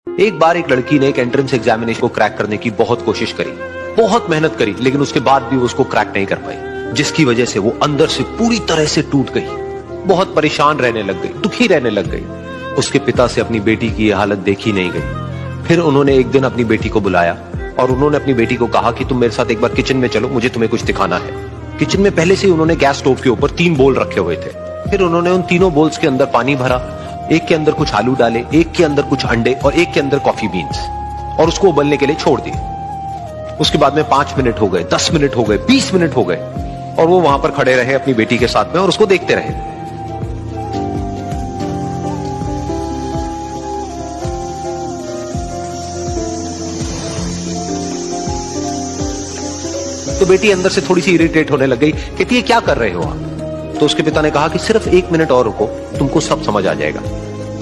एक बार एक लड़की ने एक एंट्रेंस एग्जामिनेशन को क्रैक करने की बहुत कोशिश करी, बहुत मेहनत करी, लेकिन उसके बाद भी वो उसको क्रैक नहीं कर पाई, जिसकी वजह से वो अंदर से पूरी तरह से टूट गई। बहुत परेशान रहने लग गई, दुखी रहने लग गई। उसके पिता से अपनी बेटी की यह हालत देखी नहीं गई। फिर उन्होंने एक दिन अपनी बेटी को बुलाया और उन्होंने अपनी बेटी को कहा कि तुम मेरे साथ एक बार किचन में चलो, मुझे तुम्हें कुछ दिखाना है। किचन में पहले से ही उन्होंने गैस स्टोव के ऊपर 3 बोल रखे हुए थे। फिर उन्होंने उन तीनों बोल्स के अंदर पानी भरा, एक के अंदर कुछ आलू डाले, एक के अंदर कुछ अंडे और एक के अंदर कॉफी बीन्स, और उसको उबलने के लिए छोड़ दिए। उसके बाद में 5 मिनट हो गए, 10 मिनट हो गए, 20 मिनट हो गए, और वो वहां पर खड़े रहे अपनी बेटी के साथ में और उसको देखते रहे। तो बेटी अंदर से थोड़ी सी इरिटेट होने लग गई, कहती है क्या कर रहे हो आप? तो उसके पिता ने कहा कि सिर्फ 1 मिनट और रुको, तुमको सब समझ आ जाएगा।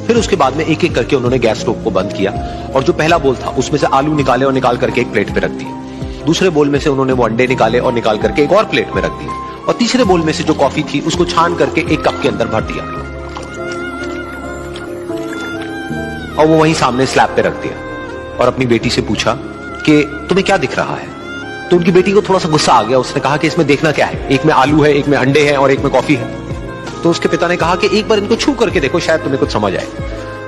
फिर उसके बाद में एक एक करके उन्होंने गैस स्टोव को बंद किया और जो पहला बोल था उसमें से आलू निकाले और निकाल करके एक प्लेट पे रख दिए। दूसरे बोल में से उन्होंने वो अंडे निकाले और निकाल करके एक और प्लेट में रख दिए, और तीसरे बोल में से जो कॉफी थी उसको छान करके एक कप के अंदर भर दिया और वो वहीं सामने स्लैब पे रख दिया और अपनी बेटी से पूछा कि तुम्हें क्या दिख रहा है? तो उनकी बेटी को थोड़ा सा गुस्सा आ गया। उसने कहा कि इसमें देखना क्या है, एक में आलू है, एक में अंडे हैं और एक में कॉफी है। तो उसके पिता ने कहा कि एक बार इनको छू करके देखो, शायद तुम्हें कुछ समझ आए।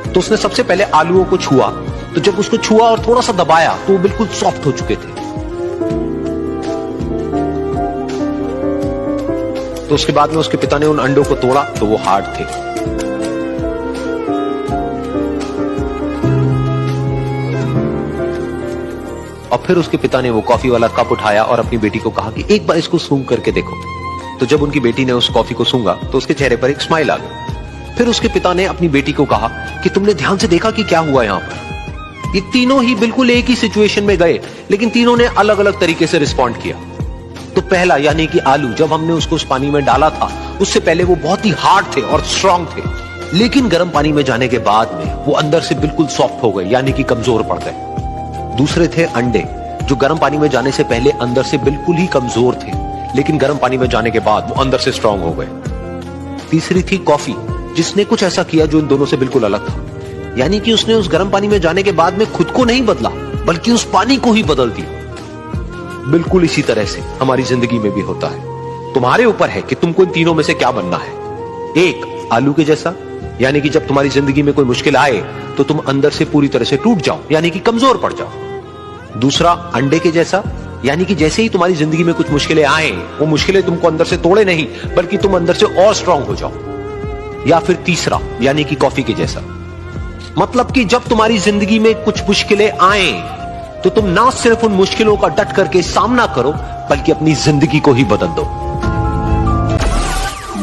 तो उसने सबसे पहले आलूओं को छुआ, तो जब उसको छुआ और थोड़ा सा दबाया तो वो बिल्कुल सॉफ्ट हो चुके थे। तो उसके बाद में उसके पिता ने उन अंडों को तोड़ा तो वो हार्ड थे। और फिर उसके पिता ने वो कॉफी वाला कप उठाया और अपनी बेटी को कहा कि एक बार इसको सूंघ करके देखो। तो जब उनकी बेटी ने उस कॉफी को सूंघा तो उसके चेहरे पर एक स्माइल आ गई। फिर उसके पिता ने अपनी बेटी को कहा कि तुमने ध्यान से देखा कि क्या हुआ यहां पर? ये तीनों ही बिल्कुल एक ही सिचुएशन में गए, लेकिन तीनों ने अलग अलग तरीके से रिस्पॉन्ड किया। तो पहला यानी कि आलू, जब हमने उसको उस पानी में डाला था उससे पहले वो बहुत ही हार्ड थे और स्ट्रांग थे, लेकिन गर्म पानी में जाने के बाद में वो अंदर से बिल्कुल सॉफ्ट हो गए, यानी कि कमजोर पड़ गए। दूसरे थे अंडे, जो गर्म पानी में जाने से पहले अंदर से बिल्कुल ही कमजोर थे, लेकिन गर्म पानी में जाने के बाद वो अंदर से स्ट्रांग हो गए। तीसरी थी कॉफी, जिसने कुछ ऐसा किया जो इन दोनों से बिल्कुल अलग था, यानी कि उसने उस गर्म पानी में जाने के बाद में खुद को नहीं बदला, बल्कि उस पानी को ही बदल दिया। बिल्कुल इसी तरह से हमारी जिंदगी में भी होता है। तुम्हारे ऊपर है कि तुमको इन तीनों में से क्या बनना है। एक, आलू के जैसा, यानी कि जब तुम्हारी जिंदगी में कोई मुश्किल आए तो तुम अंदर से पूरी तरह से टूट जाओ, यानी कि कमजोर पड़ जाओ। दूसरा, अंडे के जैसा, यानी कि जैसे ही तुम्हारी जिंदगी में कुछ मुश्किलें आए, वो मुश्किलें तुमको अंदर से तोड़े नहीं, बल्कि तुम अंदर से और स्ट्रांग हो जाओ। या फिर तीसरा, यानी कि कॉफी के जैसा, मतलब कि जब तुम्हारी जिंदगी में कुछ मुश्किलें आए तो तुम ना सिर्फ उन मुश्किलों का डट करके सामना करो, बल्कि अपनी जिंदगी को ही बदल दो।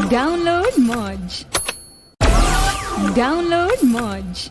डाउनलोड मौज।